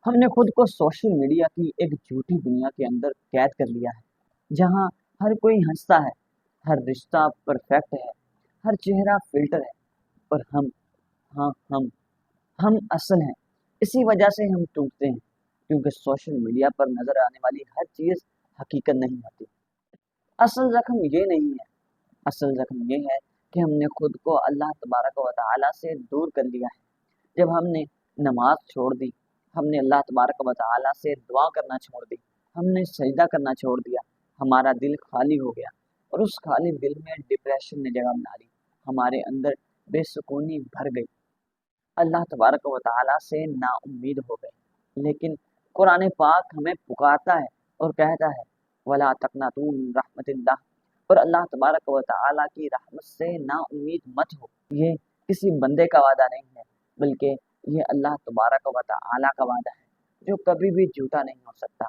ہم نے خود کو سوشل میڈیا کی ایک جھوٹی دنیا کے اندر قید کر لیا ہے، جہاں ہر کوئی ہنستا ہے، ہر رشتہ پرفیکٹ ہے، ہر چہرہ فلٹر ہے، اور ہاں ہم اصل ہیں۔ اسی وجہ سے ہم ٹوٹتے ہیں، کیونکہ سوشل میڈیا پر نظر آنے والی ہر چیز حقیقت نہیں ہوتی۔ اصل زخم یہ نہیں ہے، اصل زخم یہ ہے کہ ہم نے خود کو اللہ تبارک و تعالیٰ سے دور کر لیا ہے۔ جب ہم نے نماز چھوڑ دی، ہم نے اللہ تبارک و تعالیٰ سے دعا کرنا چھوڑ دی، ہم نے سجدہ کرنا چھوڑ دیا، ہمارا دل خالی ہو گیا، اور اس خالی دل میں ڈپریشن نے جگہ بنا لی، ہمارے اندر بے سکونی بھر گئی، اللہ تبارک و تعالیٰ سے نا امید ہو گئے۔ لیکن قرآن پاک ہمیں پکارتا ہے اور کہتا ہے وَلَا تَقْنَطُوا مِن رَحْمَتِ اللَّهِ، اور اللہ تبارک و تعالیٰ کی رحمت سے نا امید مت ہو۔ یہ کسی بندے کا وعدہ نہیں ہے، بلکہ یہ اللہ تبارک و تعالیٰ کا وعدہ ہے، جو کبھی بھی جھوٹا نہیں ہو سکتا۔